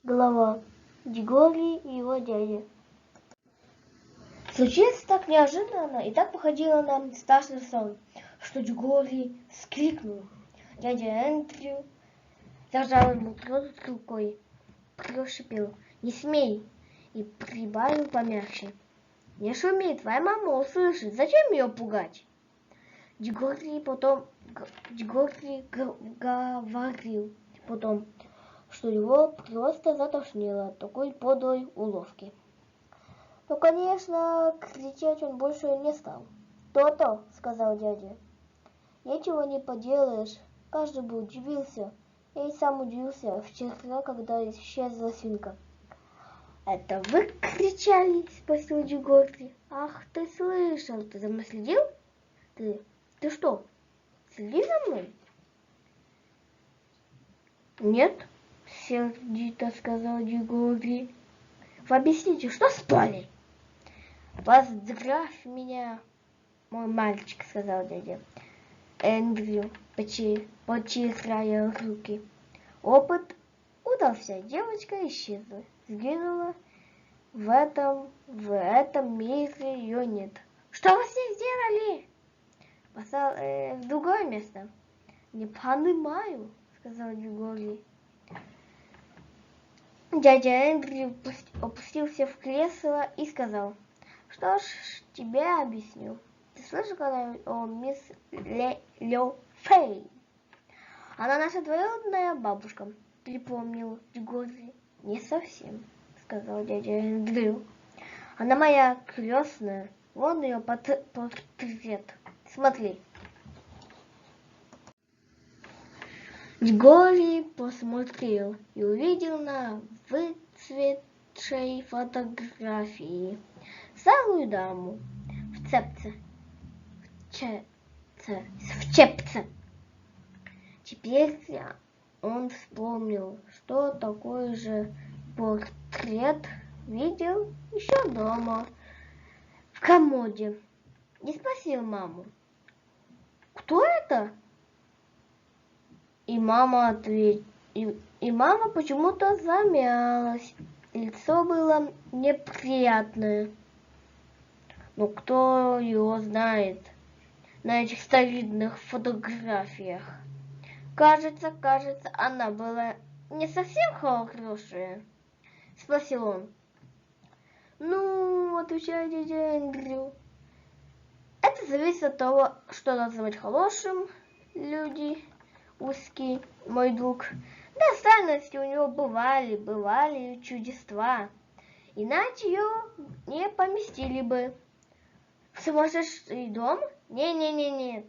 Глава Дигори и его дядя. Случилось так неожиданно и так походило на страшный сон, что Дигори вскрикнул. Дядя Эндрю зажал ему рот рукой, прошипел: «Не смей!» и прибавил помягче: «Не шуми, твоя мама услышит, зачем ее пугать?» Дигори говорил потом, что его просто затошнило от такой подлой уловки. Но, конечно, кричать он больше не стал. «То-то», — сказал дядя, — «ничего не поделаешь, каждый бы удивился. Я и сам удивился вчера, когда исчезла свинка». «Это вы кричали?» — спросил Дигори. «Ах, ты слышал, ты за мной следил? Ты что, следил за мной?» «Нет», — сердито сказал Дигори. «Вы объясните, что спали?» «Поздравь меня, мой мальчик», — сказал дядя Эндрю, потирая руки. «Опыт удался, девочка исчезла, сгинула. В этом мире ее нет». «Что вы с ней сделали?» «Послал в другое место». «Не понимаю», — сказал Дигори. Дядя Эндрю опустился в кресло и сказал: «Что ж, тебе объясню. Ты слышал когда о мисс Лё Фэй?» «Она наша двоюродная бабушка», — припомнил Дигори. «Не совсем», — сказал дядя Эндрю. «Она моя крестная. Вон ее портрет. Смотри». Дигори посмотрел и увидел на выцветшей фотографии старую даму в чепце. Теперь он вспомнил, что такой же портрет видел еще дома в комоде, и спросил маму: «Кто это?» И мама почему-то замялась. Лицо было неприятное. Но кто его знает на этих старинных фотографиях? Кажется, она была не совсем хорошая, спросил он. «Ну, — отвечает дядя Эндрю, — это зависит от того, что называть хорошим, люди узкий, мой друг. До странности у него бывали чудеса, иначе ее не поместили бы в сумасшедший дом. Нет.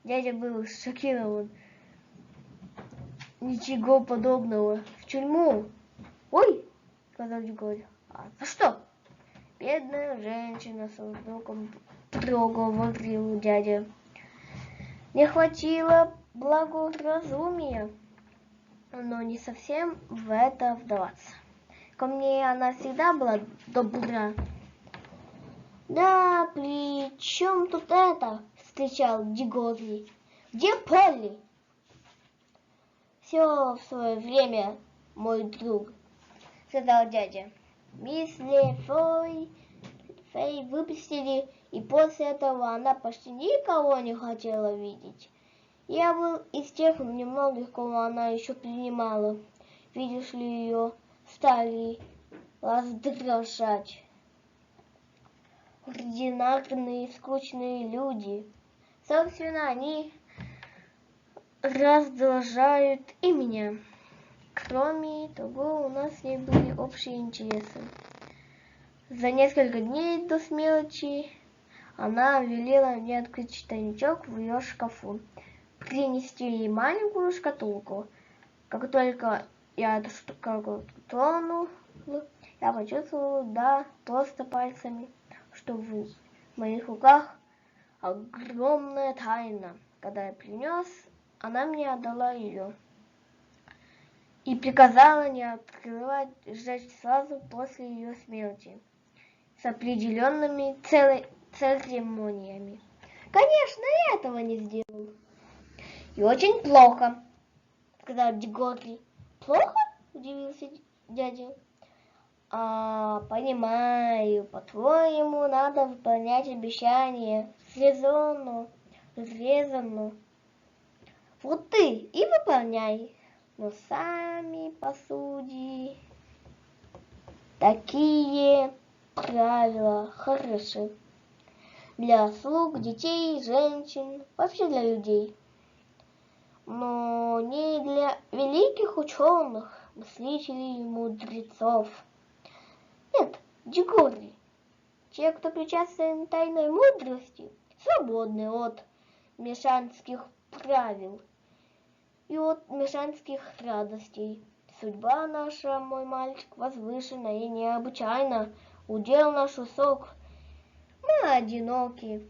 Дядя был шокирован. «Ничего подобного. В тюрьму?» «Ой!» — сказал Дигори. «А за что?» «Бедная женщина», — со вздохом проговорил дядя. «Не хватило благоразумия, но не совсем в это вдаваться. Ко мне она всегда была добра». «Да, при чем тут это?» — вскричал Дигори. «Где Полли?» «Все в свое время, мой друг», — сказал дядя. «Мисс Фэй выпустили, и после этого она почти никого не хотела видеть. Я был из тех немногих, кого она еще принимала. Видишь ли, ее стали раздражать ординарные, скучные люди. Собственно, они раздражают и меня. Кроме того, у нас с ней были общие интересы. За несколько дней до смерти она велела мне открыть тайничок в ее шкафу, принести ей маленькую шкатулку. Как только я эту шкатулку тронул, я почувствовал, просто пальцами, что в моих руках огромная тайна. Когда я принес, она мне отдала ее и приказала не открывать, сжечь сразу после ее смерти с определенными церемониями. Конечно, я этого не сделал. «И очень плохо», — сказал Дигори. Плохо? Удивился дядя. Понимаю, по-твоему, надо выполнять обещания. Резонно. Вот ты и выполняй. Но сами посуди. Такие правила хороши. Для слуг, детей, женщин, вообще для людей. Но не для великих ученых, мыслителей и мудрецов. Нет, дикури. Те, кто причастен тайной мудрости, свободны от мещанских правил и от мещанских радостей. Судьба наша, мой мальчик, возвышена и необычайна. Удел наш усок. Мы одиноки.